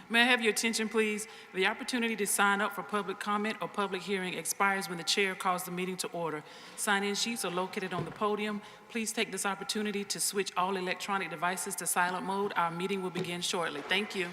May I have your attention, please? The opportunity to sign up for public comment or public hearing expires when the chair calls the meeting to order. Sign-in sheets are located on the podium. Please take this opportunity to switch all electronic devices to silent mode. Our meeting will begin shortly. Thank you.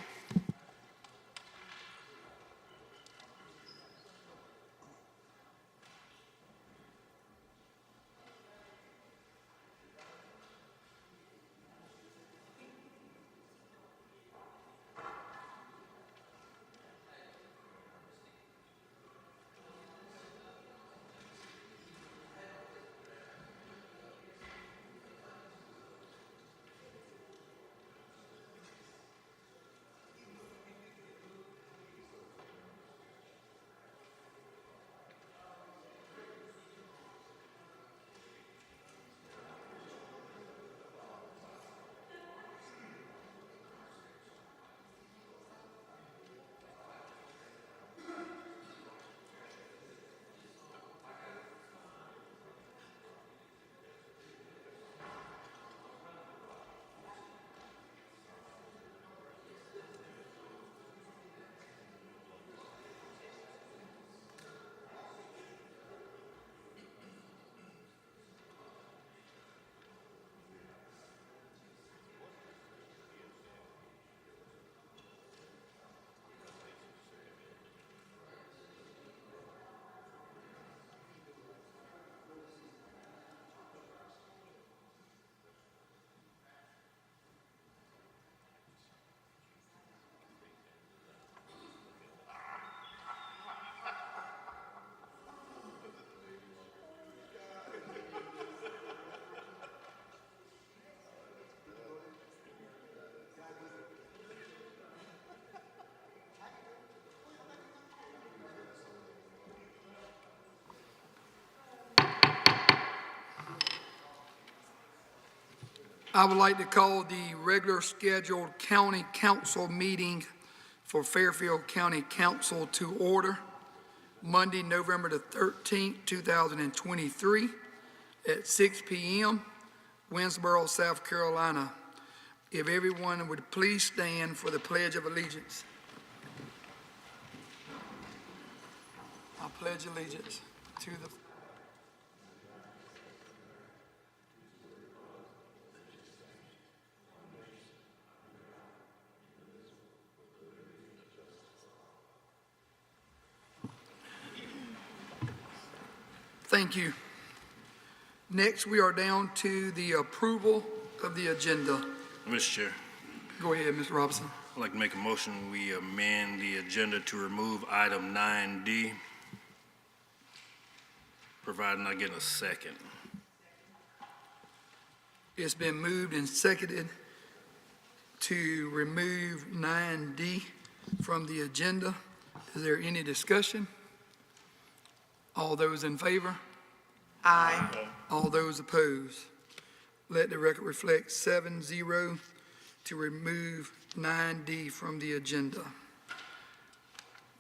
I would like to call the regular scheduled county council meeting for Fairfield County Council to order Monday, November the 13th, 2023 at 6 p.m., Winsboro, South Carolina. If everyone would please stand for the Pledge of Allegiance. I pledge allegiance to the Thank you. Next, we are down to the approval of the agenda. Mr. Chair, Go ahead, Mr. Robinson. I'd like to make a motion we amend the agenda to remove item 9D, providing I get a second. It's been moved and seconded to remove 9D from the agenda. Is there any discussion? All those in favor? Aye. All those opposed? Let the record reflect 7-0 to remove 9D from the agenda.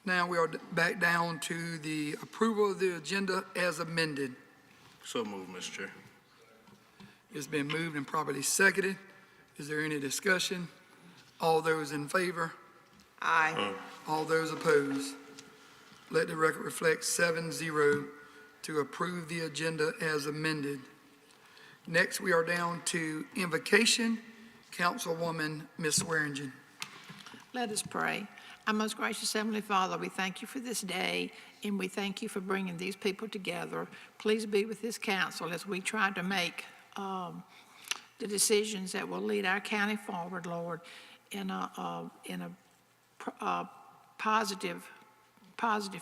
Now we are back down to the approval of the agenda as amended. So moved, Mr. Chair. It's been moved and properly seconded. Is there any discussion? All those in favor? Aye. All those opposed? Let the record reflect 7-0 to approve the agenda as amended. Next, we are down to invocation. Councilwoman Ms. Swearingen. Let us pray. Our most gracious Heavenly Father, we thank you for this day, and we thank you for bringing these people together. Please be with this council as we try to make the decisions that will lead our county forward, Lord, in a positive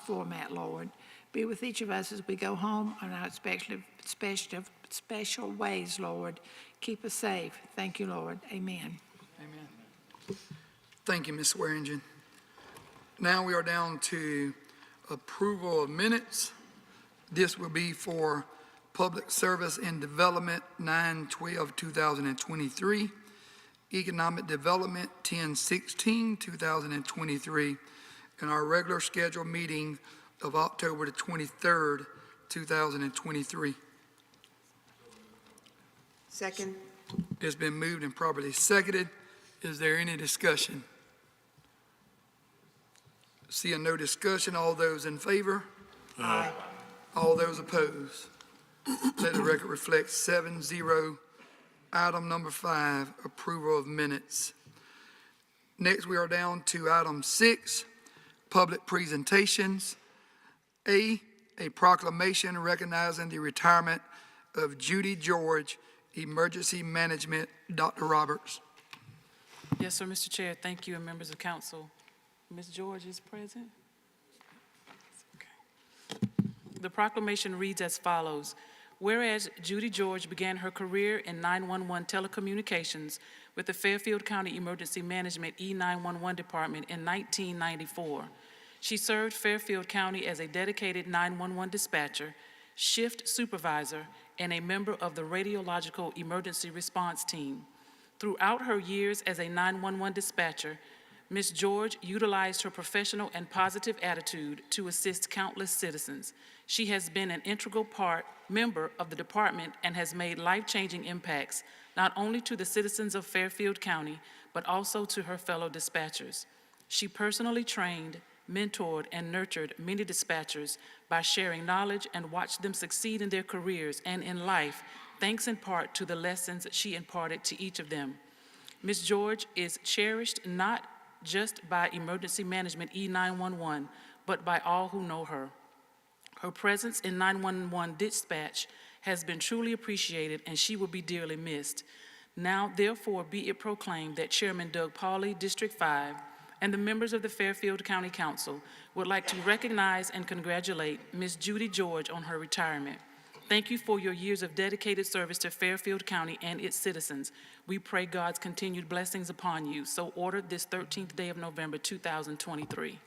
format, Lord. Be with each of us as we go home on our special ways, Lord. Keep us safe. Thank you, Lord. Amen. Amen. Thank you, Ms. Swearingen. Now we are down to approval of minutes. This will be for Public Service and Development 9/12/2023, Economic Development 10/16/2023, and our regular scheduled meeting of October the 23rd, 2023. Second. It's been moved and properly seconded. Is there any discussion? Seeing no discussion, all those in favor? Aye. All those opposed? Let the record reflect 7-0. Item number 5, approval of minutes. Next, we are down to item 6, public presentations. A proclamation recognizing the retirement of Judy George, Emergency Management. Dr. Roberts. Yes, sir, Mr. Chair. Thank you, and members of council. Ms. George is present. Okay. The proclamation reads as follows. Whereas Judy George began her career in 911 telecommunications with the Fairfield County Emergency Management E911 Department in 1994. She served Fairfield County as a dedicated 911 dispatcher, shift supervisor, and a member of the Radiological Emergency Response Team. Throughout her years as a 911 dispatcher, Ms. George utilized her professional and positive attitude to assist countless citizens. She has been an integral member of the department and has made life-changing impacts, not only to the citizens of Fairfield County, but also to her fellow dispatchers. She personally trained, mentored, and nurtured many dispatchers by sharing knowledge and watched them succeed in their careers and in life, thanks in part to the lessons she imparted to each of them. Ms. George is cherished not just by Emergency Management E911, but by all who know her. Her presence in 911 dispatch has been truly appreciated, and she will be dearly missed. Now, therefore, be it proclaimed that Chairman Doug Pauley, District 5, and the members of the Fairfield County Council would like to recognize and congratulate Ms. Judy George on her retirement. Thank you for your years of dedicated service to Fairfield County and its citizens. We pray God's continued blessings upon you. So ordered this 13th day of November, 2023.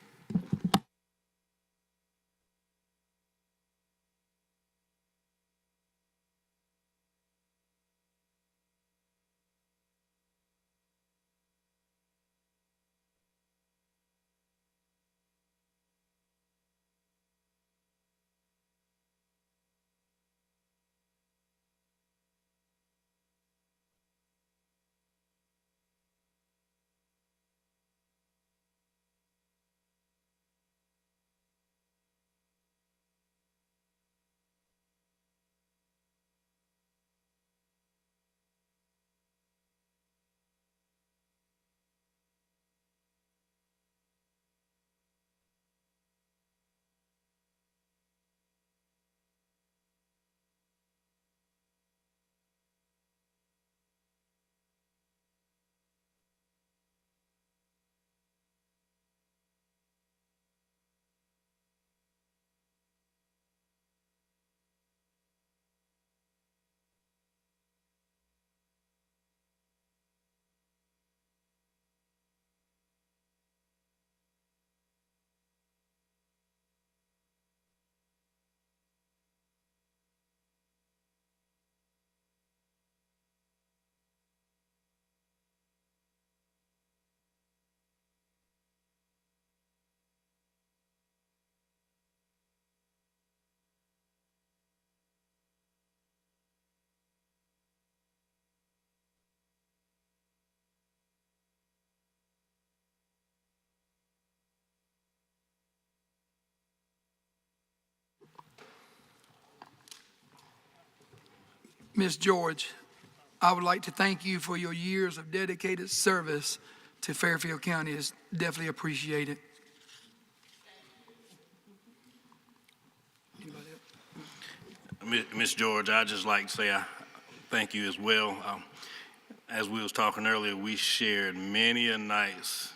Ms. George, I would like to thank you for your years of dedicated service to Fairfield County. It's definitely appreciated. Anybody else? Ms. George, I'd just like to say I thank you as well. As we was talking earlier, we shared many a nights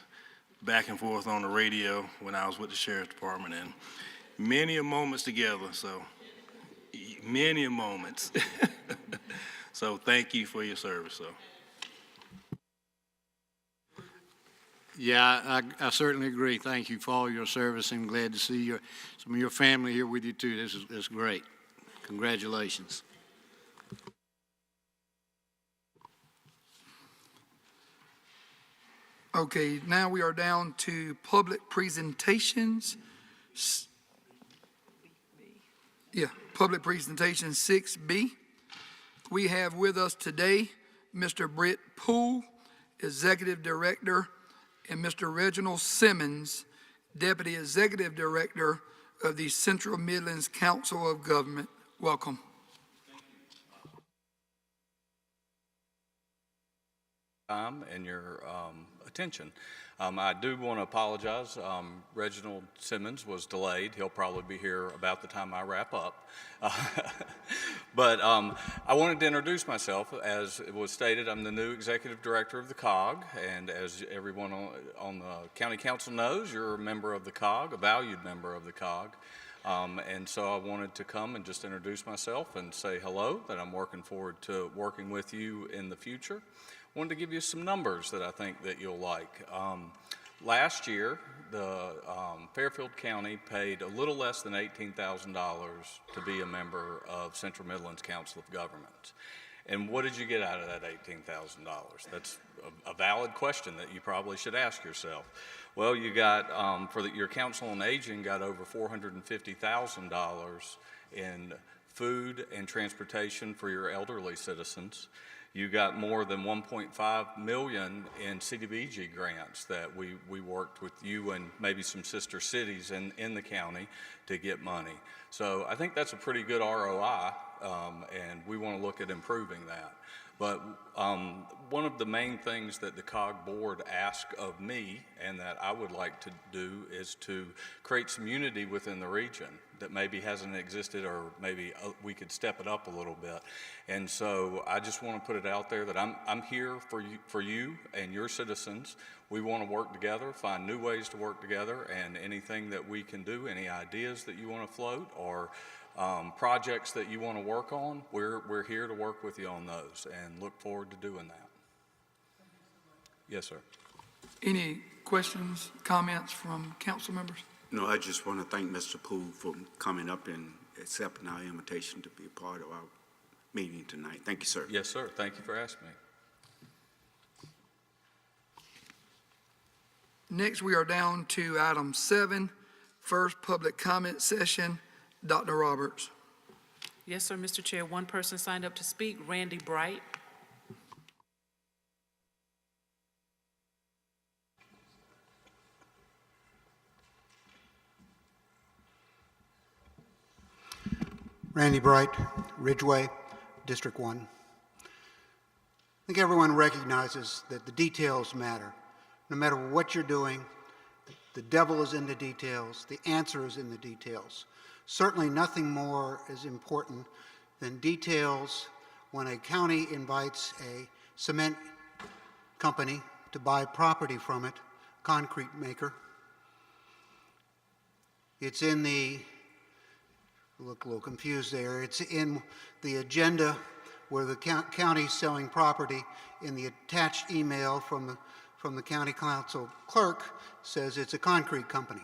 back and forth on the radio when I was with the Sheriff's Department, and many a moments together, so many a moments. So thank you for your service. So. Yeah, I certainly agree. Thank you for all your service, and glad to see some of your family here with you too. This is great. Congratulations. Okay, now we are down to public presentations. Public presentation 6B. We have with us today Mr. Britt Poole, Executive Director, and Mr. Reginald Simmons, Deputy Executive Director of the Central Midlands Council of Government. Welcome. Time and your attention. I do want to apologize. Reginald Simmons was delayed. He'll probably be here about the time I wrap up. But I wanted to introduce myself. As it was stated, I'm the new Executive Director of the COG, and as everyone on the County Council knows, you're a member of the COG, a valued member of the COG. And so I wanted to come and just introduce myself and say hello, that I'm working forward to working with you in the future. Wanted to give you some numbers that I think that you'll like. Last year, the Fairfield County paid a little less than $18,000 to be a member of Central Midlands Council of Governments. And what did you get out of that $18,000? That's a valid question that you probably should ask yourself. Well, you got, your Council on Aging got over $450,000 in food and transportation for your elderly citizens. You got more than $1.5 million in CDBG grants that we worked with you and maybe some sister cities in the county to get money. So I think that's a pretty good ROI, and we want to look at improving that. But one of the main things that the COG board asked of me and that I would like to do is to create some unity within the region that maybe hasn't existed, or maybe we could step it up a little bit. And so I just want to put it out there that I'm here for you and your citizens. We want to work together, find new ways to work together, and anything that we can do, any ideas that you want to float, or projects that you want to work on, we're here to work with you on those and look forward to doing that. Yes, sir. Any questions, comments from council members? No, I just want to thank Mr. Poole for coming up and accepting our invitation to be a part of our meeting tonight. Thank you, sir. Yes, sir. Thank you for asking me. Next, we are down to item 7, first public comment session. Dr. Roberts. Yes, sir, Mr. Chair. One person signed up to speak, Randy Bright. Randy Bright, Ridgeway, District 1. I think everyone recognizes that the details matter. No matter what you're doing, the devil is in the details, the answer is in the details. Certainly nothing more is important than details when a county invites a cement company to buy property from it, concrete maker. It's in the, look a little confused there, it's in the agenda where the county's selling property. In the attached email from the county council clerk says it's a concrete company.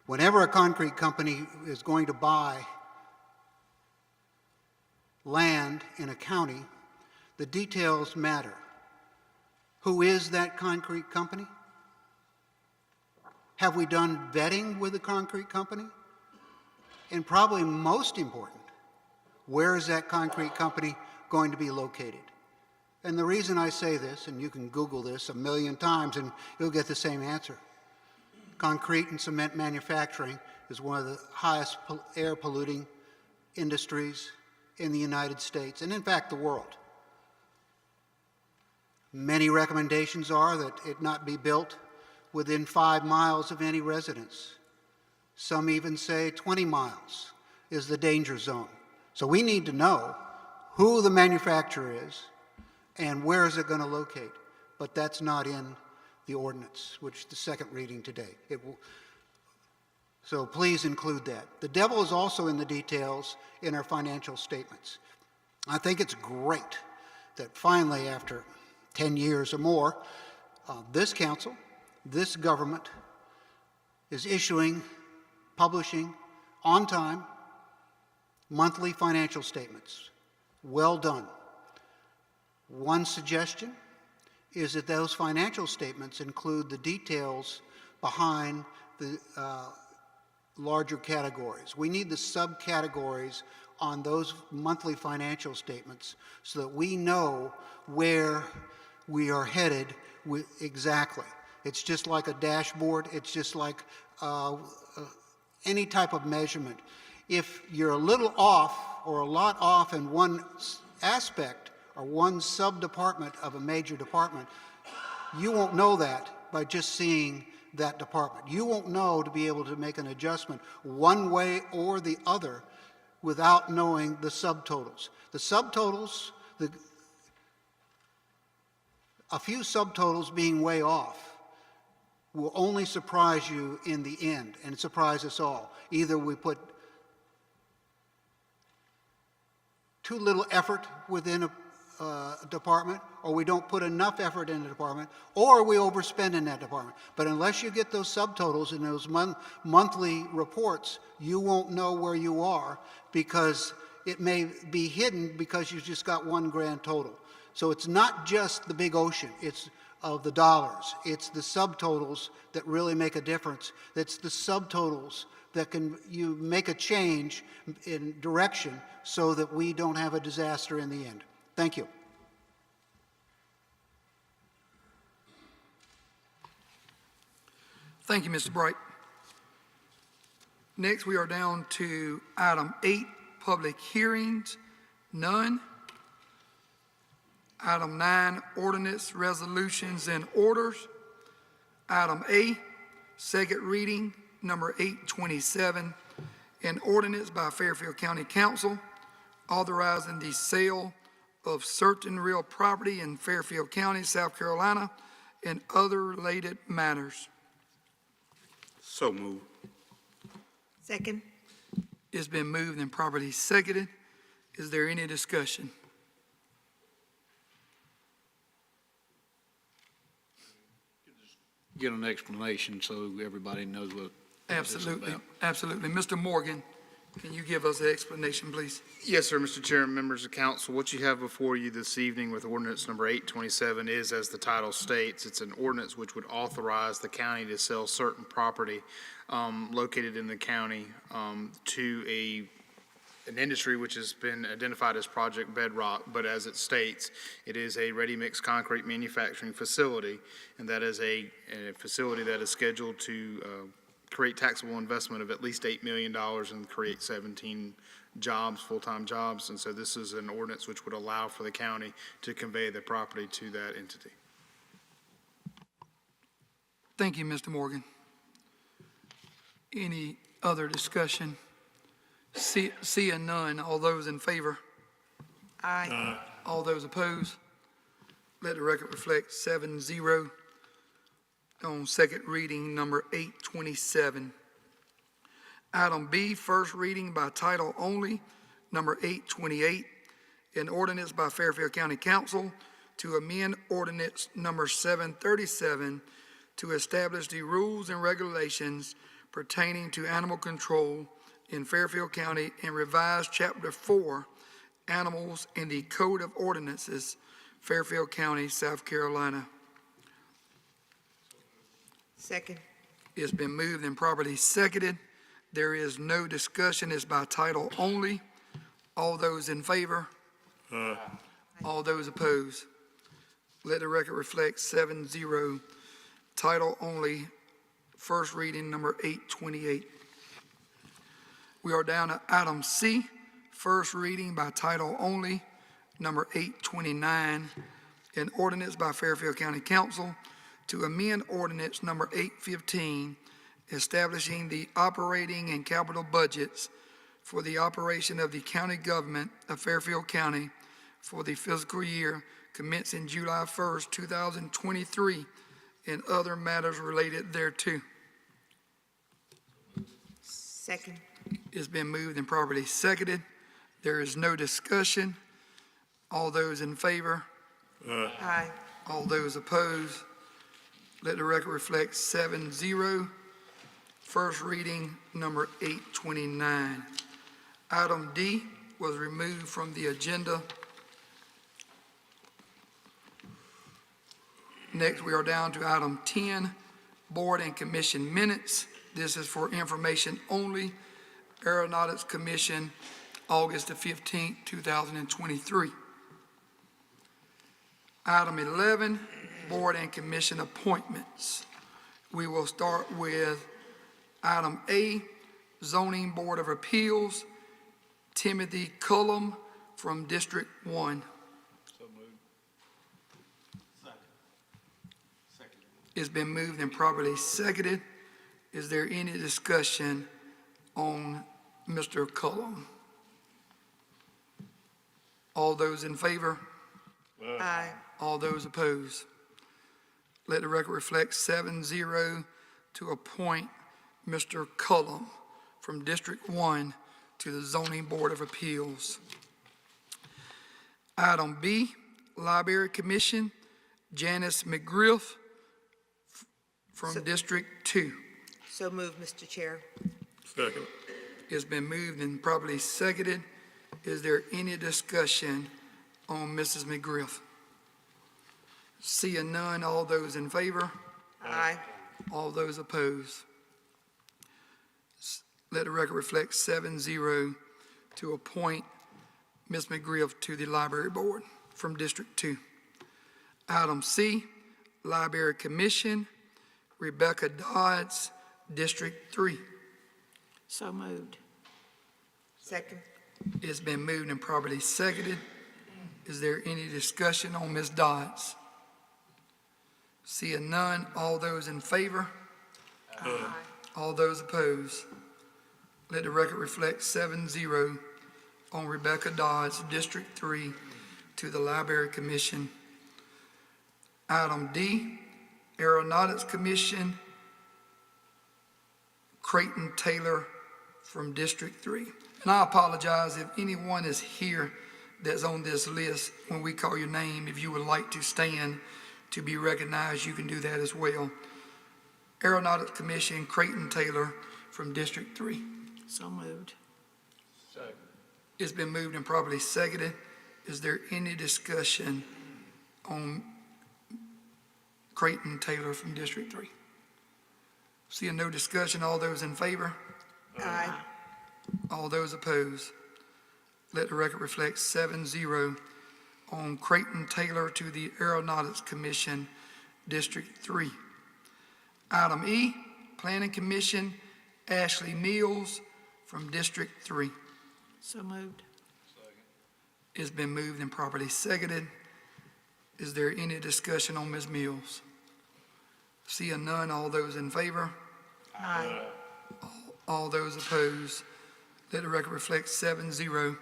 Whenever a concrete company is going to buy land in a county, the details matter. Who is that concrete company? Have we done vetting with the concrete company? And probably most important, where is that concrete company going to be located? And the reason I say this, and you can Google this 1,000,000 times and you'll get the same answer. Concrete and cement manufacturing is one of the highest air polluting industries in the United States, and in fact, the world. Many recommendations are that it not be built within 5 miles of any residence. Some even say 20 miles is the danger zone. So we need to know who the manufacturer is and where is it going to locate. But that's not in the ordinance, which is the second reading today. So please include that. The devil is also in the details in our financial statements. I think it's great that finally, after 10 years or more, this council, this government is publishing on time monthly financial statements. Well done. One suggestion is that those financial statements include the details behind the larger categories. We need the subcategories on those monthly financial statements so that we know where we are headed exactly. It's just like a dashboard. It's just like any type of measurement. If you're a little off or a lot off in one aspect or one sub-department of a major department, you won't know that by just seeing that department. You won't know to be able to make an adjustment one way or the other without knowing the subtotals. The subtotals, a few subtotals being way off will only surprise you in the end, and it surprises us all. Either we put too little effort within a department, or we don't put enough effort in the department, or we overspend in that department. But unless you get those subtotals in those monthly reports, you won't know where you are, because it may be hidden because you've just got one grand total. So it's not just the big ocean, it's of the dollars. It's the subtotals that really make a difference. It's the subtotals that you make a change in direction so that we don't have a disaster in the end. Thank you. Thank you, Mr. Bright. Next, we are down to item 8, public hearings, none. Item 9, ordinance, resolutions, and orders. Item A, second reading, number 827, an ordinance by Fairfield County Council authorizing the sale of certain real property in Fairfield County, South Carolina, and other related matters. So moved. Second. It's been moved and properly seconded. Is there any discussion? Get an explanation so everybody knows what this is Absolutely, about. absolutely. Mr. Morgan, can you give us an explanation, please? Yes, sir, Mr. Chair and members of council. What you have before you this evening with ordinance number 827 is, as the title states, it's an ordinance which would authorize the county to sell certain property located in the county to an industry which has been identified as Project Bedrock, but as it states, it is a ready-mix concrete manufacturing facility, and that is a facility that is scheduled to create taxable investment of at least $8 million and create 17 jobs, full-time jobs. And so this is an ordinance which would allow for the county to convey the property to that entity. Thank you, Mr. Morgan. Any other discussion? Seeing none, all those in favor? Aye. All those opposed? Let the record reflect 7-0 on second reading, number 827. Item B, first reading by title only, number 828, an ordinance by Fairfield County Council to amend ordinance number 737 to establish the rules and regulations pertaining to animal control in Fairfield County and revise Chapter 4, Animals in the Code of Ordinances, Fairfield County, South Carolina. Second. It's been moved and properly seconded. There is no discussion. It's by title only. All those in favor? All those opposed? Let the record reflect 7-0. Title only, first reading, number 828. We are down to item C, first reading by title only, number 829, an ordinance by Fairfield County Council to amend ordinance number 815, establishing the operating and capital budgets for the operation of the county government of Fairfield County for the fiscal year commencing July 1st, 2023, and other matters related thereto. Second. It's been moved and properly seconded. There is no discussion. All those in favor? Aye. All those opposed? Let the record reflect 7-0. First reading, number 829. Item D was removed from the agenda. Next, we are down to item 10, board and commission minutes. This is for information only. Aeronautics Commission, August the 15th, 2023. Item 11, board and commission appointments. We will start with item A, Zoning Board of Appeals, Timothy Cullum from District 1. It's been moved and properly seconded. Is there any discussion on Mr. Cullum? All those in favor? Aye. All those opposed? Let the record reflect 7-0 to appoint Mr. Cullum from District 1 to the Zoning Board of Appeals. Item B, Library Commission, Janice McGriff from District 2. So moved, Mr. Chair. Second. It's been moved and properly seconded. Is there any discussion on Mrs. McGriff? Seeing none, all those in favor? Aye. All those opposed? Let the record reflect 7-0 to appoint Ms. McGriff to the Library Board from District 2. Item C, Library Commission, Rebecca Dodds, District 3. So moved. Second. It's been moved and properly seconded. Is there any discussion on Ms. Dodds? Seeing none, all those in favor? Aye. All those opposed? Let the record reflect 7-0 on Rebecca Dodds, District 3, to the Library Commission. Item D, Aeronautics Commission, Creighton Taylor from District 3. And I apologize if anyone is here that's on this list. When we call your name, if you would like to stand to be recognized, you can do that as well. Aeronautics Commission, Creighton Taylor from District 3. So moved. It's been moved and properly seconded. Is there any discussion on Creighton Taylor from District 3? Seeing no discussion, all those in favor? Aye. All those opposed? Let the record reflect 7-0 on Creighton Taylor to the Aeronautics Commission, District 3. Item E, Planning Commission, Ashley Mills from District 3. So moved. It's been moved and properly seconded. Is there any discussion on Ms. Mills? Seeing none, all those in favor? Aye. All those opposed? Let the record reflect 7-0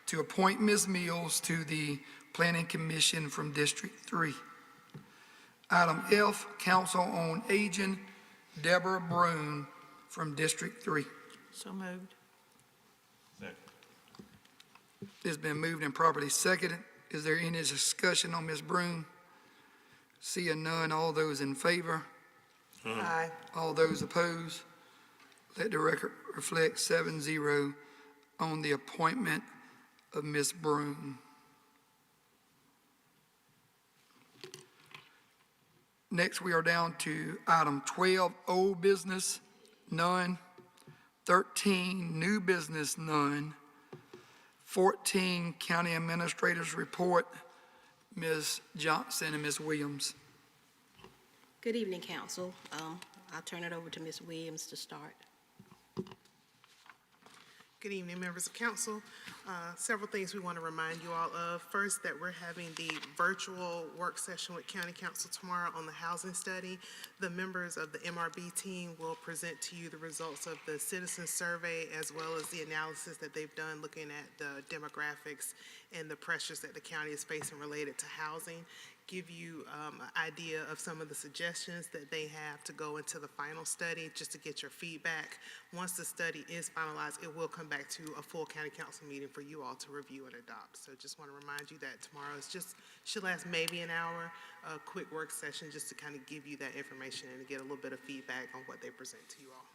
to appoint Ms. Mills to the Planning Commission from District 3. Item F, Council on Aging, Deborah Broom from District 3. So moved. It's been moved and properly seconded. Is there any discussion on Ms. Broom? Seeing none, all those in favor? Aye. All those opposed? Let the record reflect 7-0 on the appointment of Ms. Broom. Next, we are down to item 12, old business, none. 13, new business, none. 14, county administrators report, Ms. Johnson and Ms. Williams. Good evening, council. I'll turn it over to Ms. Williams to start. Good evening, members of council. Several things we want to remind you all of. First, that we're having the virtual work session with County Council tomorrow on the housing study. The members of the MRB team will present to you the results of the citizen survey as well as the analysis that they've done looking at the demographics and the pressures that the county is facing related to housing. Give you an idea of some of the suggestions that they have to go into the final study, just to get your feedback. Once the study is finalized, it will come back to a full county council meeting for you all to review and adopt. So just want to remind you that tomorrow should last maybe an hour, a quick work session just to kind of give you that information and to get a little bit of feedback on what they present to you all.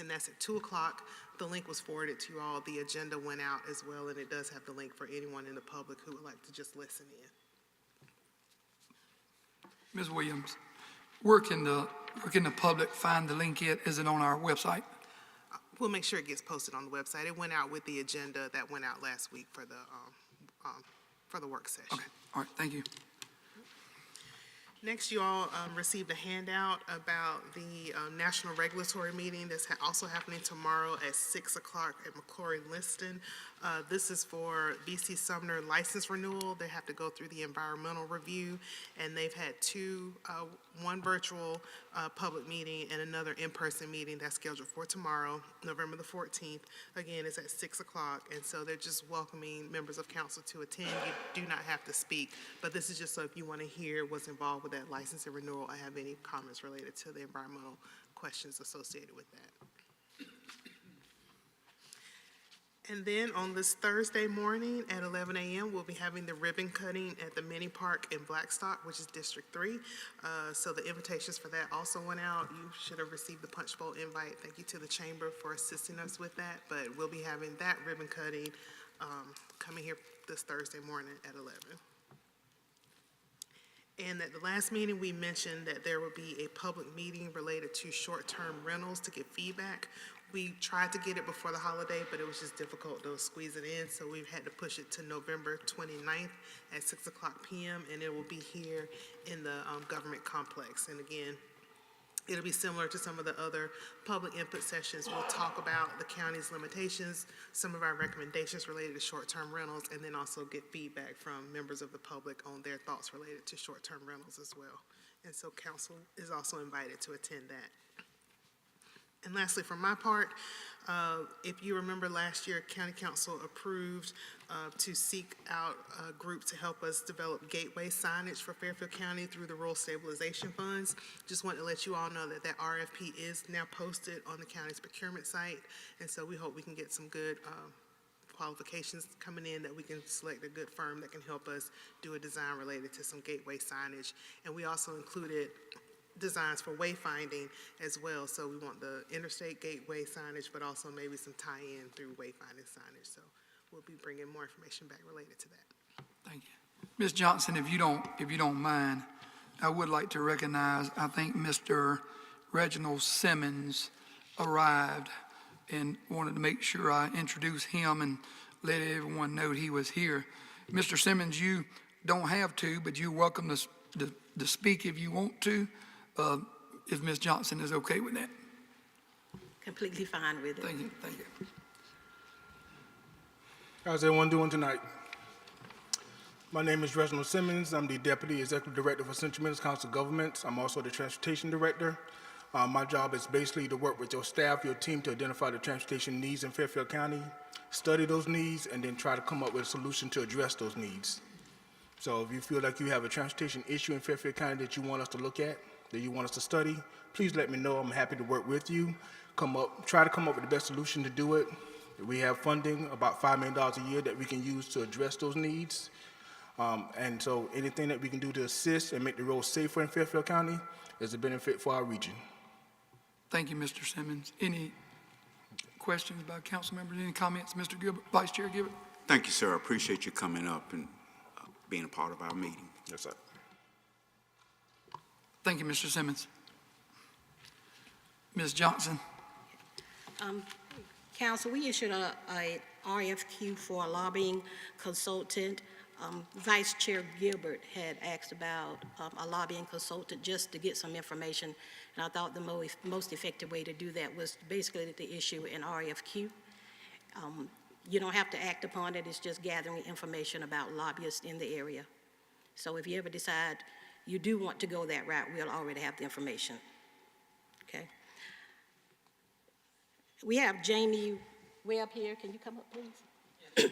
And that's at 2 o'clock. The link was forwarded to you all. The agenda went out as well, and it does have the link for anyone in the public who would like to just listen in. Ms. Williams, where can the public find the link at? Is it on our website? We'll make sure it gets posted on the website. It went out with the agenda that went out last week for the work session. Okay, all right, thank you. Next, you all received a handout about the national regulatory meeting that's also happening tomorrow at 6 o'clock at McClory Liston. This is for BC Sumner license renewal. They have to go through the environmental review, and they've had one virtual public meeting and another in-person meeting that's scheduled for tomorrow, November the 14th. Again, it's at 6 o'clock, and so they're just welcoming members of council to attend. You do not have to speak, but this is just so if you want to hear what's involved with that license and renewal, I have any comments related to the environmental questions associated with that. And then on this Thursday morning at 11 a.m., we'll be having the ribbon cutting at the Mini Park in Blackstock, which is District 3. So the invitations for that also went out. You should have received the punch bowl invite. Thank you to the chamber for assisting us with that. But we'll be having that ribbon cutting coming here this Thursday morning at 11. And at the last meeting, we mentioned that there would be a public meeting related to short-term rentals to get feedback. We tried to get it before the holiday, but it was just difficult to squeeze it in, so we've had to push it to November 29th at 6 o'clock p.m., and it will be here in the government complex. And again, it'll be similar to some of the other public input sessions. We'll talk about the county's limitations, some of our recommendations related to short-term rentals, and then also get feedback from members of the public on their thoughts related to short-term rentals as well. And so council is also invited to attend that. And lastly, from my part, if you remember last year, County Council approved to seek out a group to help us develop gateway signage for Fairfield County through the Rural Stabilization Funds. Just want to let you all know that that RFP is now posted on the county's procurement site, and so we hope we can get some good qualifications coming in, that we can select a good firm that can help us do a design related to some gateway signage. And we also included designs for wayfinding as well. So we want the interstate gateway signage, but also maybe some tie-in through wayfinding signage. So we'll be bringing more information back related to that. Thank you. Ms. Johnson, if you don't mind, I would like to recognize, I think Mr. Reginald Simmons arrived, and wanted to make sure I introduce him and let everyone know he was here. Mr. Simmons, you don't have to, but you're welcome to speak if you want to. If Ms. Johnson is okay with that. Completely fine with it. Thank you, thank you. How's everyone doing tonight? My name is Reginald Simmons. I'm the Deputy Executive Director for Central Midlands Council of Governments. I'm also the Transportation Director. My job is basically to work with your staff, your team, to identify the transportation needs in Fairfield County, study those needs, and then try to come up with a solution to address those needs. So if you feel like you have a transportation issue in Fairfield County that you want us to look at, that you want us to study, please let me know. I'm happy to work with you. Try to come up with the best solution to do it. We have funding, about $5 million a year, that we can use to address those needs. And so anything that we can do to assist and make the roads safer in Fairfield County is a benefit for our region. Thank you, Mr. Simmons. Any questions by council members? Any comments? Mr. Gilbert, Vice Chair Gilbert? Thank you, sir. I appreciate you coming up and being a part of our meeting. Yes, sir. Thank you, Mr. Simmons. Ms. Johnson? Council, we issued a RFQ for a lobbying consultant. Vice Chair Gilbert had asked about a lobbying consultant just to get some information, and I thought the most effective way to do that was basically to issue an RFQ. You don't have to act upon it. It's just gathering information about lobbyists in the area. So if you ever decide you do want to go that route, we'll already have the information. Okay. We have Jamie Webb here. Can you come up, please?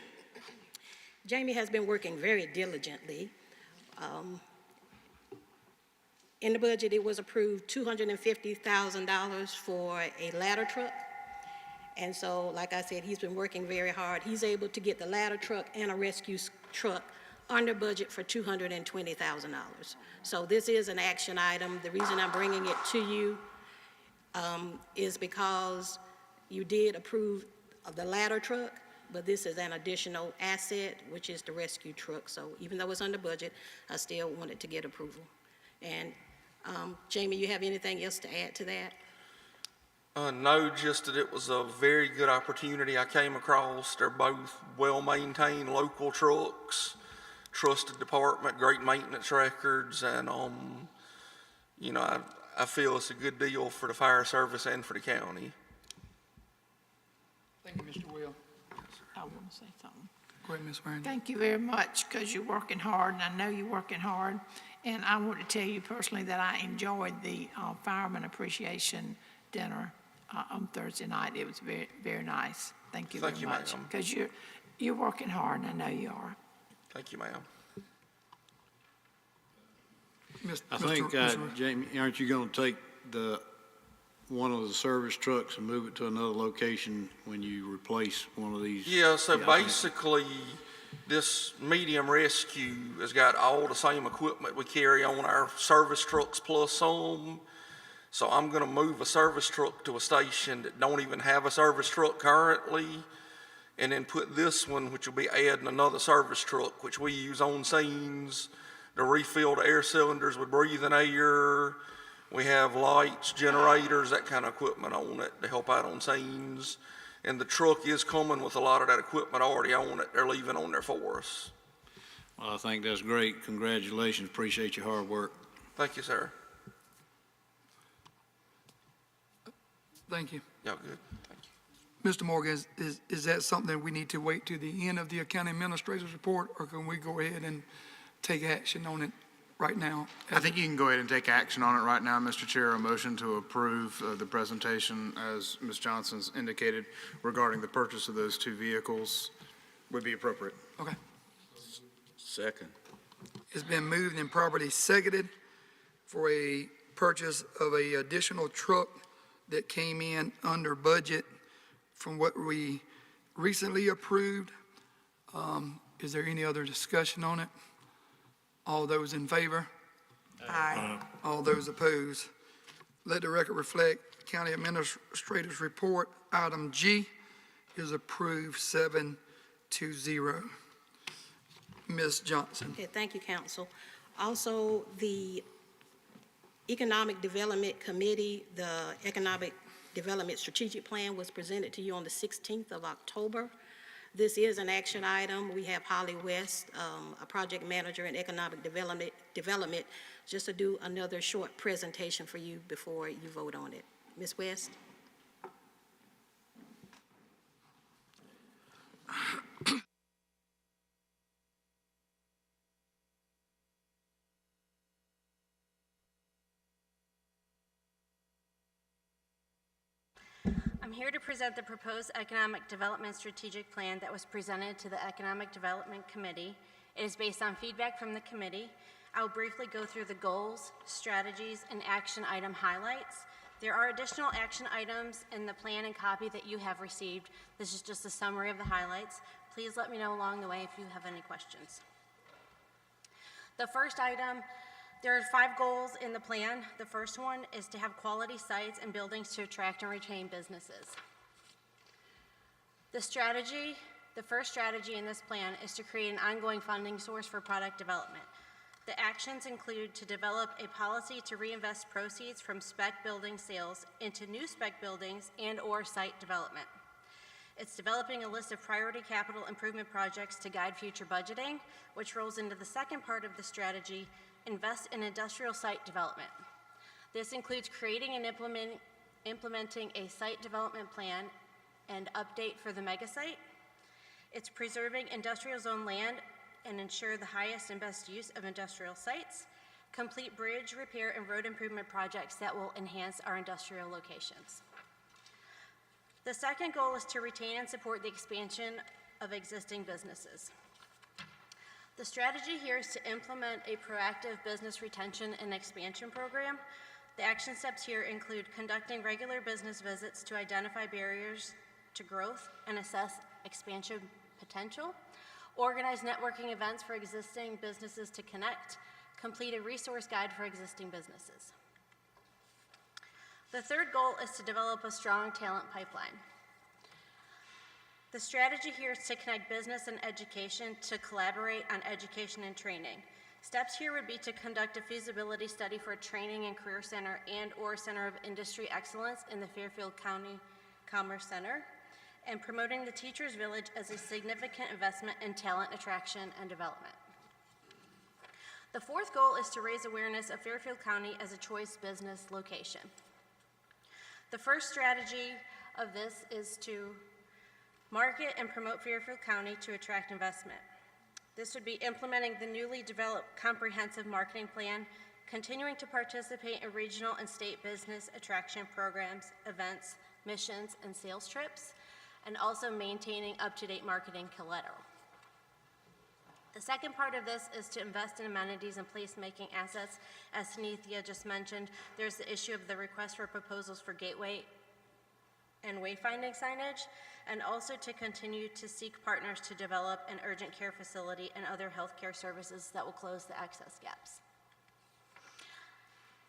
Jamie has been working very diligently. In the budget, it was approved $250,000 for a ladder truck. And so, like I said, he's been working very hard. He's able to get the ladder truck and a rescue truck under budget for $220,000. So this is an action item. The reason I'm bringing it to you is because you did approve of the ladder truck, but this is an additional asset, which is the rescue truck. So even though it's under budget, I still wanted to get approval. And Jamie, you have anything else to add to that? No, just that it was a very good opportunity I came across. They're both well-maintained local trucks, trusted department, great maintenance records, and you know, I feel it's a good deal for the fire service and for the county. Thank you, Mr. Will. I want to say something. Go ahead, Ms. Randy. Thank you very much, because you're working hard, and I know you're working hard. And I want to tell you personally that I enjoyed the Fireman Appreciation Dinner on Thursday night. It was very, very nice. Thank you very Thank you, much. ma'am. Because you're working hard, and I know you are. Thank you, ma'am. I think, Jamie, aren't you going to take one of the service trucks and move it to another location when you replace one of these? Yeah, so I think- basically, this medium rescue has got all the same equipment we carry on our service trucks plus some. So I'm gonna move a service truck to a station that don't even have a service truck currently, and then put this one, which will be adding another service truck, which we use on scenes to refill the air cylinders with breathing air. We have lights, generators, that kind of equipment on it to help out on scenes. And the truck is coming with a lot of that equipment already on it. They're leaving on there for us. Well, I think that's great. Congratulations. Appreciate your hard work. Thank you, sir. Thank you. Y'all good? Thank you. Mr. Morgan, is that something we need to wait to the end of the county administrator's report, or can we go ahead and take action on it right now? I think you can go ahead and take action on it right now, Mr. Chair. A motion to approve the presentation, as Ms. Johnson's indicated, regarding the purchase of those two vehicles would be appropriate. Okay. Second. It's been moved and properly seconded for a purchase of a additional truck that came in under budget from what we recently approved. Is there any other discussion on it? All those in favor? Aye. All those opposed? Let the record reflect, County Administrator's Report, item G is approved 7-0. Ms. Johnson. Okay, thank you, council. Also, the Economic Development Committee, the Economic Development Strategic Plan was presented to you on the 16th of October. This is an action item. We have Holly West, a project manager in economic development, just to do another short presentation for you before you vote on it. Ms. West? I'm here to present the proposed Economic Development Strategic Plan that was presented to the Economic Development Committee. It is based on feedback from the committee. I will briefly go through the goals, strategies, and action item highlights. There are additional action items in the plan and copy that you have received. This is just a summary of the highlights. Please let me know along the way if you have any questions. The first item, there are 5 goals in the plan. The first one is to have quality sites and buildings to attract and retain businesses. The first strategy in this plan is to create an ongoing funding source for product development. The actions include to develop a policy to reinvest proceeds from spec building sales into new spec buildings and/or site development. It's developing a list of priority capital improvement projects to guide future budgeting, which rolls into the second part of the strategy, invest in industrial site development. This includes creating and implementing a site development plan and update for the megasite. It's preserving industrial zone land and ensure the highest and best use of industrial sites, complete bridge repair and road improvement projects that will enhance our industrial locations. The second goal is to retain and support the expansion of existing businesses. The strategy here is to implement a proactive business retention and expansion program. The action steps here include conducting regular business visits to identify barriers to growth and assess expansion potential, organize networking events for existing businesses to connect, complete a resource guide for existing businesses. The third goal is to develop a strong talent pipeline. The strategy here is to connect business and education to collaborate on education and training. Steps here would be to conduct a feasibility study for a training and career center and/or center of industry excellence in the Fairfield County Commerce Center, and promoting the Teachers Village as a significant investment in talent attraction and development. The fourth goal is to raise awareness of Fairfield County as a choice business location. The first strategy of this is to market and promote Fairfield County to attract investment. This would be implementing the newly developed comprehensive marketing plan, continuing to participate in regional and state business attraction programs, events, missions, and sales trips, and also maintaining up-to-date marketing collateral. The second part of this is to invest in amenities and placemaking assets. As Sunithia just mentioned, there's the issue of the request for proposals for gateway and wayfinding signage, and also to continue to seek partners to develop an urgent care facility and other healthcare services that will close the access gaps.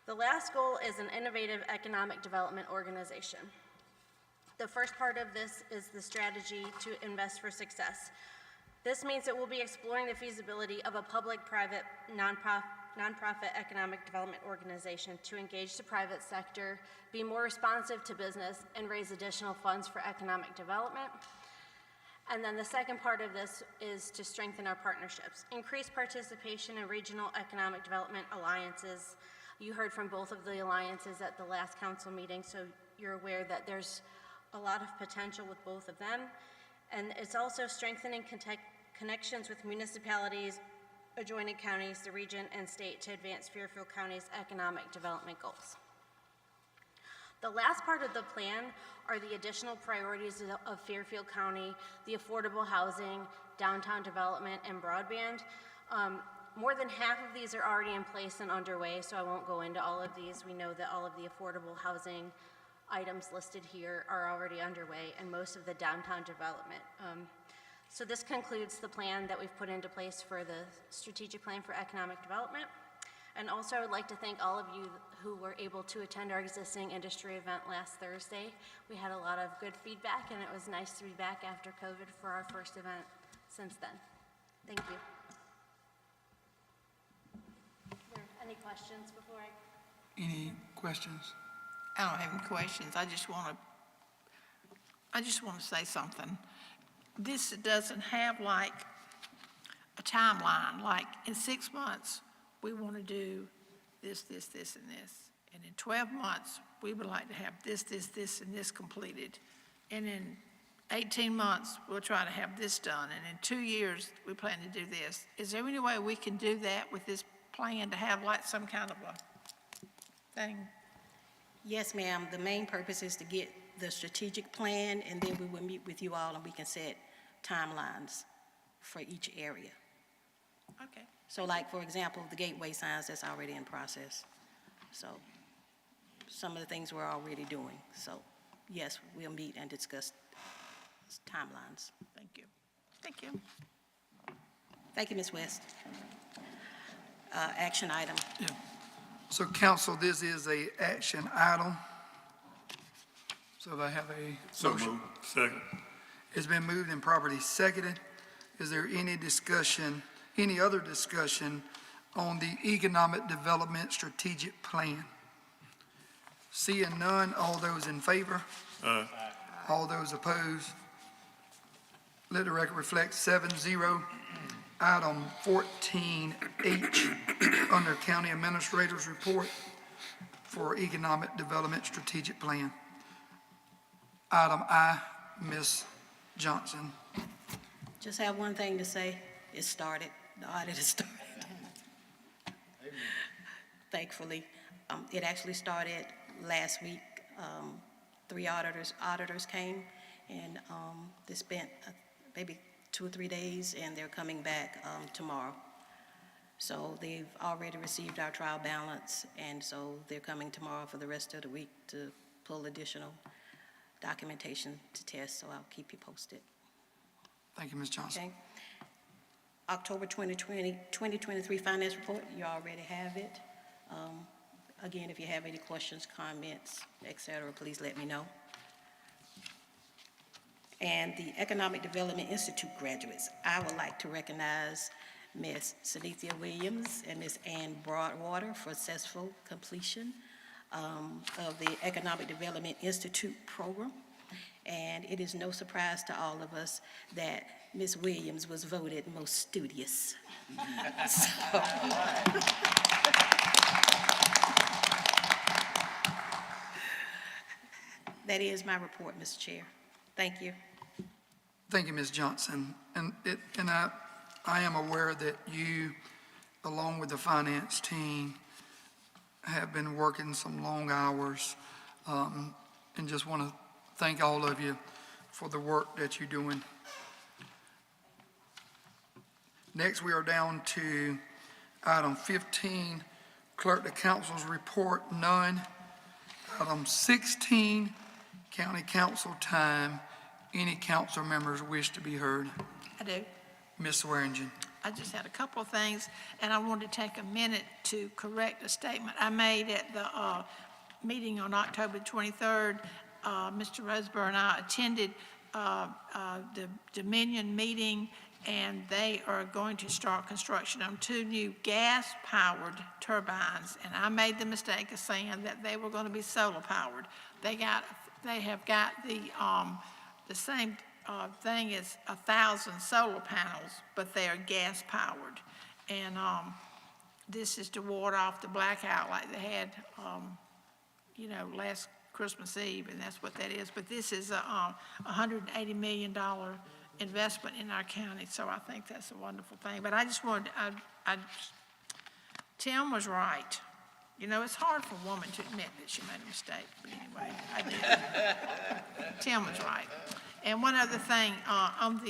The last goal is an innovative economic development organization. The first part of this is the strategy to invest for success. This means that we'll be exploring the feasibility of a public-private nonprofit economic development organization to engage the private sector, be more responsive to business, and raise additional funds for economic development. And then the second part of this is to strengthen our partnerships, increase participation in regional economic development alliances. You heard from both of the alliances at the last council meeting, so you're aware that there's a lot of potential with both of them. And it's also strengthening connections with municipalities, adjoining counties, the region, and state to advance Fairfield County's economic development goals. The last part of the plan are the additional priorities of Fairfield County, the affordable housing, downtown development, and broadband. More than half of these are already in place and underway, so I won't go into all of these. We know that all of the affordable housing items listed here are already underway, and most of the downtown development. So this concludes the plan that we've put into place for the strategic plan for economic development. And also I would like to thank all of you who were able to attend our existing industry event last Thursday. We had a lot of good feedback, and it was nice to be back after COVID for our first event since then. Thank you. Are there any questions before Any questions? I don't have any questions. I just want to say something. This doesn't have like a timeline, like in 6 months, we want to do this, this, this, and this. And in 12 months, we would like to have this, this, this, and this completed. And in 18 months, we'll try to have this done. And in 2 years, we plan to do this. Is there any way we can do that with this plan to have like some kind of a thing? Yes, ma'am. The main purpose is to get the strategic plan, and then we will meet with you all and we can set timelines for each area. Okay. So like, for example, the gateway signs, that's already in process. So some of the things we're already doing. So yes, we'll meet and discuss timelines. Thank you. Thank you. Thank you, Ms. West. Action item. Yeah. So council, this is a action item. So if I have a motion. Second. It's been moved and properly seconded. Is there any discussion, any other discussion on the economic development strategic plan? Seeing none, all those in favor? Aye. All those opposed? Let the record reflect 7-0. Item 14H, under County Administrator's Report for Economic Development Strategic Plan. Item I, Ms. Johnson. Just have one thing to say. It started. The audit has started. Thankfully. It actually started last week. 3 auditors came, and they spent maybe 2 or 3 days, and they're coming back tomorrow. So they've already received our trial balance, and so they're coming tomorrow for the rest of the week to pull additional documentation to test, so I'll keep you posted. Thank you, Ms. Johnson. Okay. October 2023 finance report, you already have it. Again, if you have any questions, comments, et cetera, please let me know. And the Economic Development Institute graduates, I would like to recognize Ms. Sunithia Williams and Ms. Ann Broadwater for successful completion of the Economic Development Institute program. And it is no surprise to all of us that Ms. Williams was voted most studious. So, that is my report, Mr. Chair. Thank you. Thank you, Ms. Johnson. And I am aware that you, along with the finance team, have been working some long hours, and just want to thank all of you for the work that you're doing. Next, we are down to item 15, clerk to council's report, none. Item 16, county council time. Any council members wish to be heard? I do. Ms. Swearingen. I just had a couple of things, and I wanted to take a minute to correct a statement I made at the meeting on October 23rd. Mr. Roseburn and I attended the Dominion meeting, and they are going to start construction on 2 new gas-powered turbines, and I made the mistake of saying that they were going to be solar-powered. They have got the same thing as 1,000 solar panels, but they are gas-powered. And this is to ward off the blackout like they had, last Christmas Eve, and that's what that is. But this is a $180 million investment in our county, so I think that's a wonderful thing. But I just wanted, Tim was right. It's hard for a woman to admit that she made a mistake, but anyway, I did. Tim was right. And one other thing, on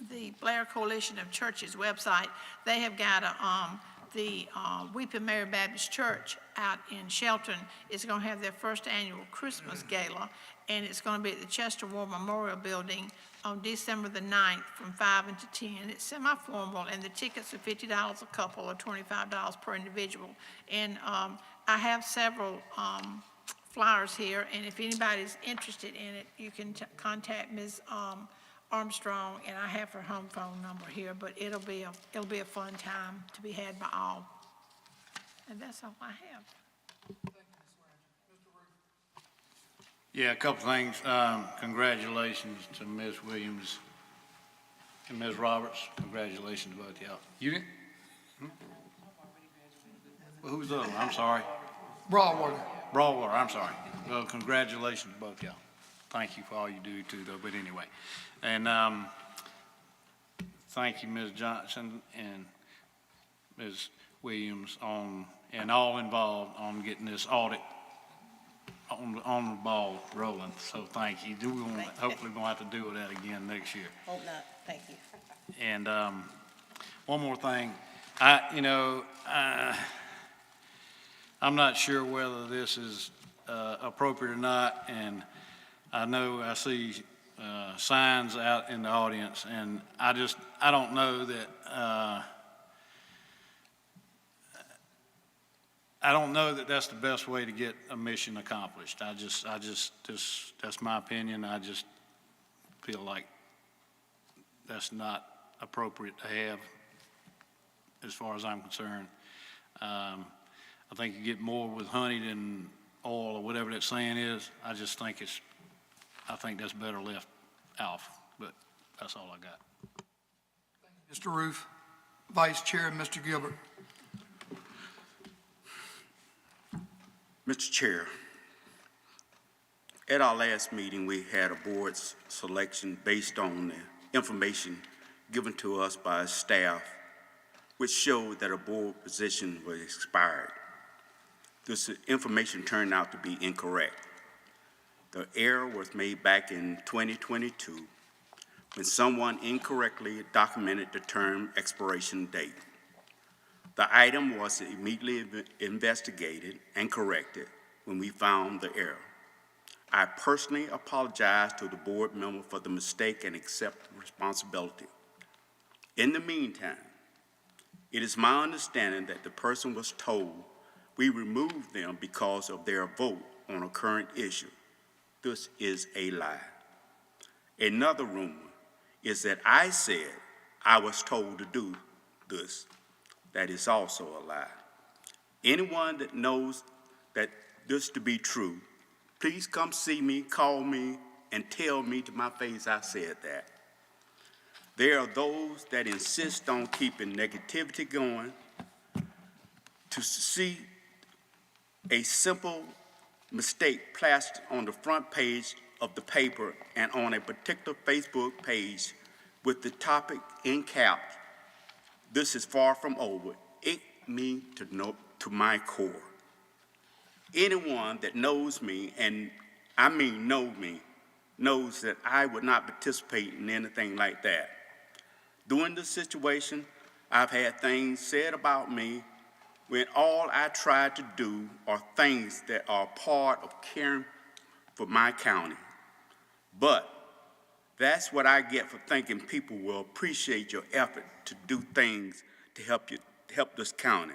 the Blair Coalition of Churches website, they have got the Weeping Mary Baptist Church out in Shelton is going to have their first annual Christmas gala, and it's going to be at the Chester War Memorial Building on December the 9th from 5 until 10. It's semi-formal, and the tickets are $50 a couple or $25 per individual. And I have several flyers here, and if anybody's interested in it, you can contact Ms. Armstrong, and I have her home phone number here. But it'll be a fun time to be had by all. And that's all I have. Yeah, a couple things. Congratulations to Ms. Williams and Ms. Roberts. Congratulations to both y'all. You didn't? Well, who's the other one? I'm sorry. Broadwater. Broadwater, I'm sorry. Well, congratulations to both y'all. Thank you for all you do too, though, but anyway. And thank you, Ms. Johnson and Ms. Williams and all involved on getting this audit on the ball rolling. So thank you. Hopefully we won't have to do that again next year. Hope not. Thank you. And one more thing. I'm not sure whether this is appropriate or not, and I know I see signs out in the audience, and I don't know that that's the best way to get a mission accomplished. That's my opinion. I just feel like that's not appropriate to have as far as I'm concerned. I think you get more with honey than oil or whatever that saying is. I think that's better left off, but that's all I got. Mr. Roof, Vice Chair, Mr. Gilbert. Mr. Chair, at our last meeting, we had a board's selection based on the information given to us by staff, which showed that a board position was expired. This information turned out to be incorrect. The error was made back in 2022 when someone incorrectly documented the term expiration date. The item was immediately investigated and corrected when we found the error. I personally apologize to the board member for the mistake and accept the responsibility. In the meantime, it is my understanding that the person was told we removed them because of their vote on a current issue. This is a lie. Another rumor is that I said I was told to do this. That is also a lie. Anyone that knows that this to be true, please come see me, call me, and tell me to my face I said that. There are those that insist on keeping negativity going. To see a simple mistake plastered on the front page of the paper and on a particular Facebook page with the topic in caps, this is far from over. It me to my core. Anyone that knows me, and I mean know me, knows that I would not participate in anything like that. During this situation, I've had things said about me when all I try to do are things that are part of caring for my county. But that's what I get for thinking people will appreciate your effort to do things to help this county.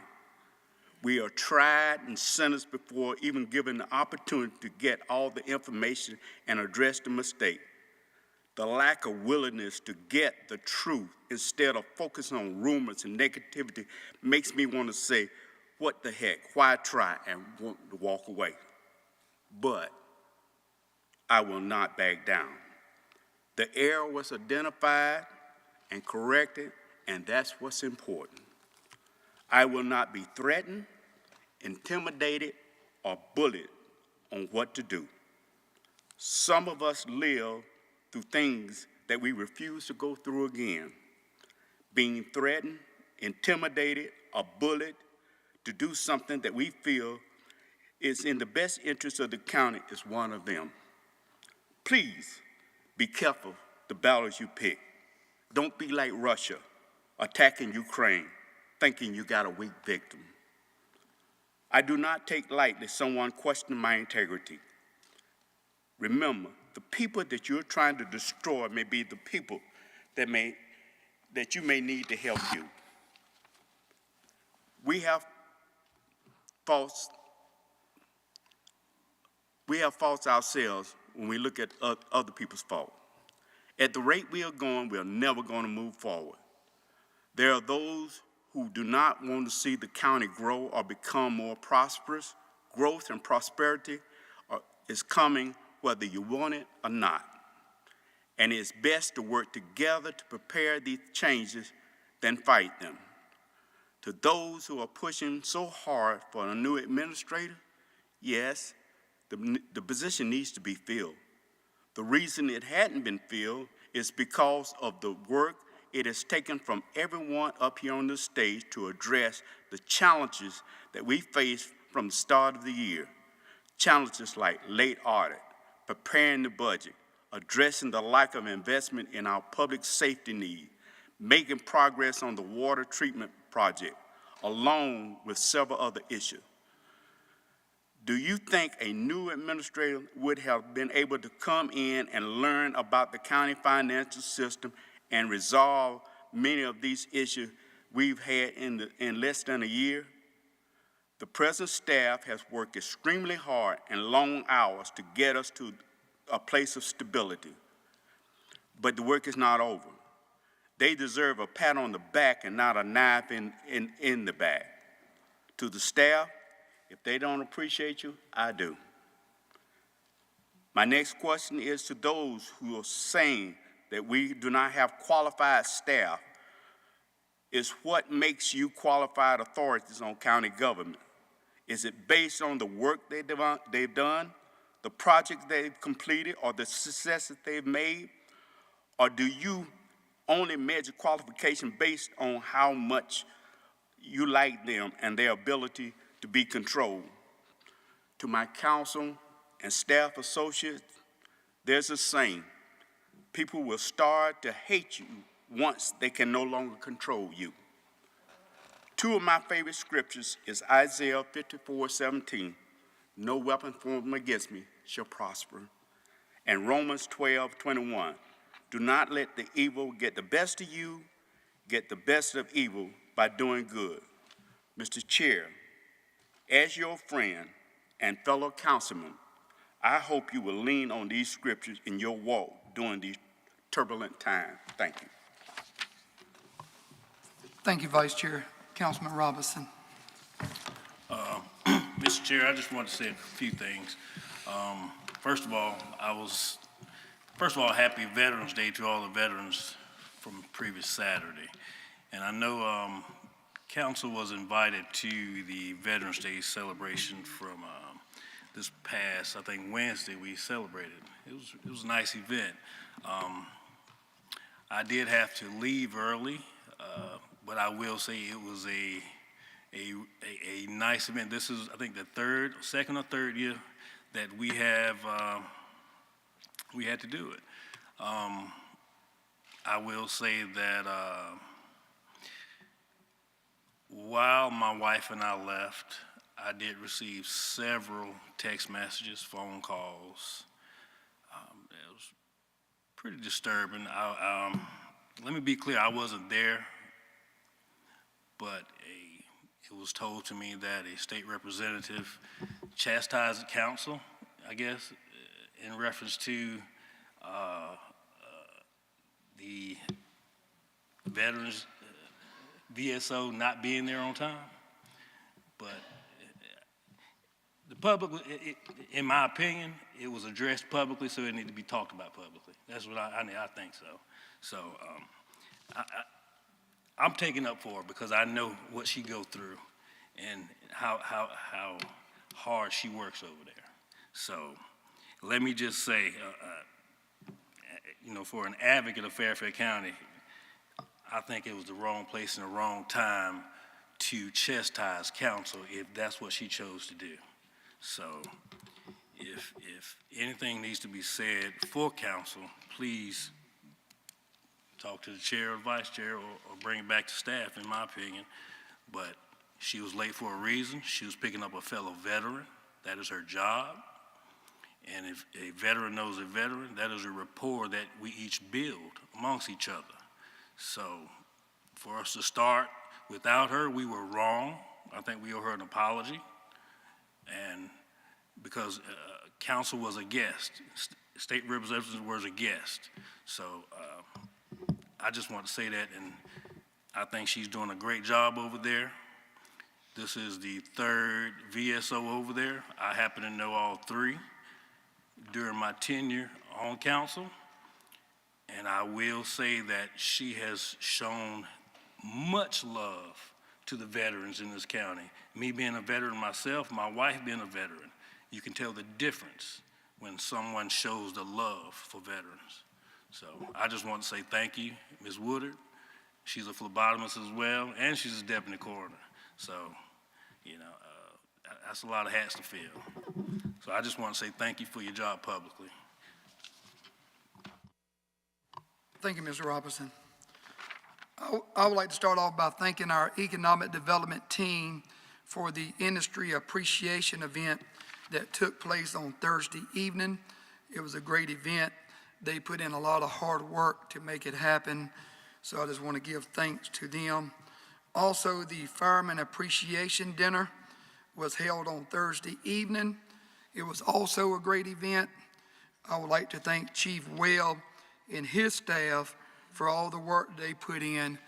We are tried and sentenced before even given the opportunity to get all the information and address the mistake. The lack of willingness to get the truth instead of focusing on rumors and negativity makes me want to say, what the heck, why try, and want to walk away. But I will not back down. The error was identified and corrected, and that's what's important. I will not be threatened, intimidated, or bullied on what to do. Some of us live through things that we refuse to go through again. Being threatened, intimidated, or bullied to do something that we feel is in the best interest of the county is one of them. Please be careful the battles you pick. Don't be like Russia, attacking Ukraine, thinking you got a weak victim. I do not take lightly someone questioning my integrity. Remember, the people that you're trying to destroy may be the people that you may need to help you. We have faults ourselves when we look at other people's fault. At the rate we are going, we are never going to move forward. There are those who do not want to see the county grow or become more prosperous. Growth and prosperity is coming whether you want it or not. And it's best to work together to prepare these changes than fight them. To those who are pushing so hard for a new administrator, yes, the position needs to be filled. The reason it hadn't been filled is because of the work it has taken from everyone up here on the stage to address the challenges that we face from the start of the year. Challenges like late audit, preparing the budget, addressing the lack of investment in our public safety need, making progress on the water treatment project, along with several other issues. Do you think a new administrator would have been able to come in and learn about the county financial system and resolve many of these issues we've had in less than a year? The present staff has worked extremely hard and long hours to get us to a place of stability. But the work is not over. They deserve a pat on the back and not a knife in the back. To the staff, if they don't appreciate you, I do. My next question is to those who are saying that we do not have qualified staff. Is what makes you qualified authorities on county government? Is it based on the work they've done, the projects they've completed, or the successes they've made? Or do you only measure qualification based on how much you like them and their ability to be controlled? To my council and staff associates, there's a saying: people will start to hate you once they can no longer control you. Two of my favorite scriptures is Isaiah 54:17, no weapon formed against me shall prosper, and Romans 12:21, do not let the evil get the best of you, get the best of evil by doing good. Mr. Chair, as your friend and fellow councilman, I hope you will lean on these scriptures in your walk during these turbulent times. Thank you. Thank you, Vice Chair. Councilman Robinson. Mr. Chair, I just want to say a few things. First of all, I was First of all, happy Veterans Day to all the veterans from previous Saturday. And I know council was invited to the Veterans Day celebration from this past, I think, Wednesday we celebrated. It was a nice event. I did have to leave early, but I will say it was a nice event. This is, I think, the second or third year that we had to do it. I will say that while my wife and I left, I did receive several text messages, phone calls. It was pretty disturbing. Let me be clear, I wasn't there, but it was told to me that a state representative chastised the council, I guess, in reference to the veterans, VSO not being there on time. But the public, in my opinion, it was addressed publicly, so it needed to be talked about publicly. That's what I think so. So I'm taking up for her because I know what she goes through and how hard she works over there. So let me just say, for an advocate of Fairfield County, I think it was the wrong place and the wrong time to chastise council if that's what she chose to do. So if anything needs to be said for council, please talk to the chair or vice chair or bring it back to staff, in my opinion. But she was late for a reason. She was picking up a fellow veteran. That is her job. And if a veteran knows a veteran, that is a rapport that we each build amongst each other. So for us to start without her, we were wrong. I think we owe her an apology. And because council was a guest, state representative was a guest. So I just want to say that, and I think she's doing a great job over there. This is the third VSO over there. I happen to know all three during my tenure on council. And I will say that she has shown much love to the veterans in this county. Me being a veteran myself, my wife being a veteran, you can tell the difference when someone shows the love for veterans. So I just want to say thank you, Ms. Woodard. She's a phlebotomist as well, and she's a deputy coroner. So, that's a lot of hats to fill. So I just want to say thank you for your job publicly. Thank you, Mr. Robinson. I would like to start off by thanking our economic development team for the industry appreciation event that took place on Thursday evening. It was a great event. They put in a lot of hard work to make it happen, so I just want to give thanks to them. Also, the Fireman Appreciation Dinner was held on Thursday evening. It was also a great event. I would like to thank Chief Webb and his staff for all the work they put in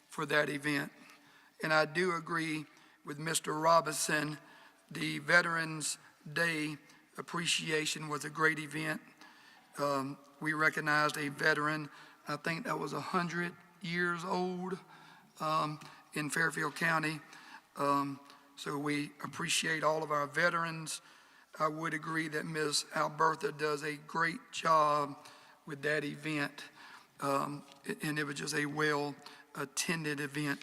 for that event. And I do agree with Mr. Robinson, the Veterans Day appreciation was a great event. We recognized a veteran, I think that was 100 years old in Fairfield County. So we appreciate all of our veterans. I would agree that Ms. Alberta does a great job with that event, and it was just a well-attended event.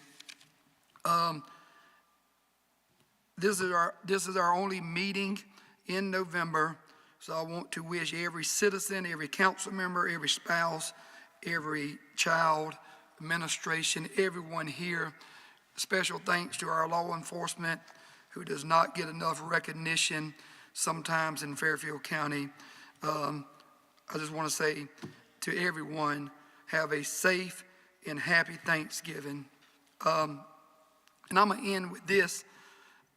This is our only meeting in November, so I want to wish every citizen, every council member, every spouse, every child, administration, everyone here, special thanks to our law enforcement who does not get enough recognition sometimes in Fairfield County. I just want to say to everyone, have a safe and happy Thanksgiving. And I'm going to end with this.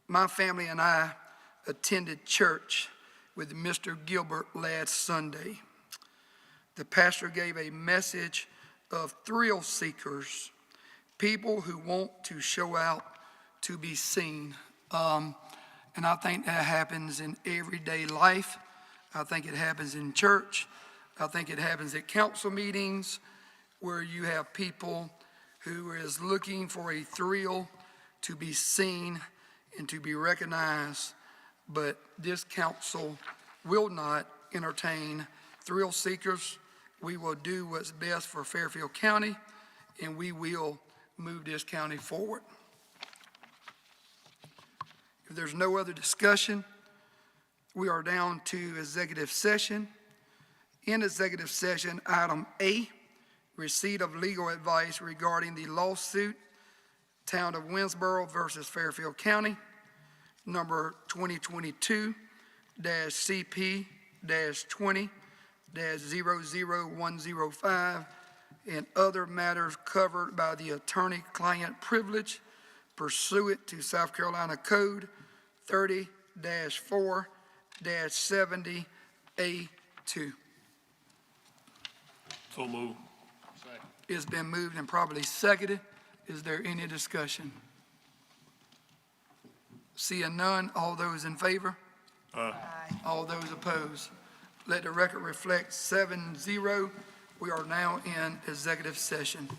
My family and I attended church with Mr. Gilbert last Sunday. The pastor gave a message of thrill seekers, people who want to show out to be seen. And I think that happens in everyday life. I think it happens in church. I think it happens at council meetings where you have people who is looking for a thrill to be seen and to be recognized, but this council will not entertain thrill seekers. We will do what's best for Fairfield County, and we will move this county forward. If there's no other discussion, we are down to executive session. In executive session, item A, receipt of legal advice regarding the lawsuit, Town of Winsboro versus Fairfield County, number 2022-CP-20-00105, and other matters covered by the attorney-client privilege pursuant to South Carolina Code 30-4-70A2. So move. It's been moved and probably seconded. Is there any discussion? Seeing none, all those in favor? Aye. All those opposed? Let the record reflect 7-0. We are now in executive session.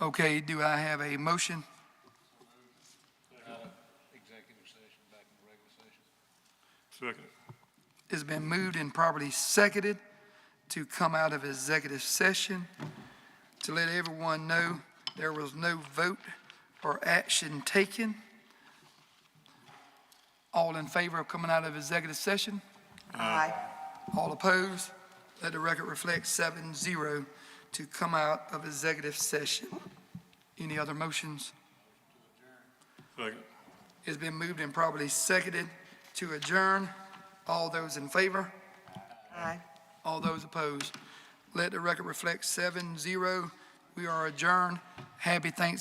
Okay, do I have a motion? Executive session, back in the regular session. Second. It's been moved and properly seconded to come out of executive session. To let everyone know, there was no vote or action taken. All in favor of coming out of executive session? Aye. All opposed? Let the record reflect 7-0 to come out of executive session. Any other motions? Second. It's been moved and properly seconded to adjourn. All those in favor? Aye. All those opposed? Let the record reflect 7-0. We are adjourned. Happy Thanksgiving.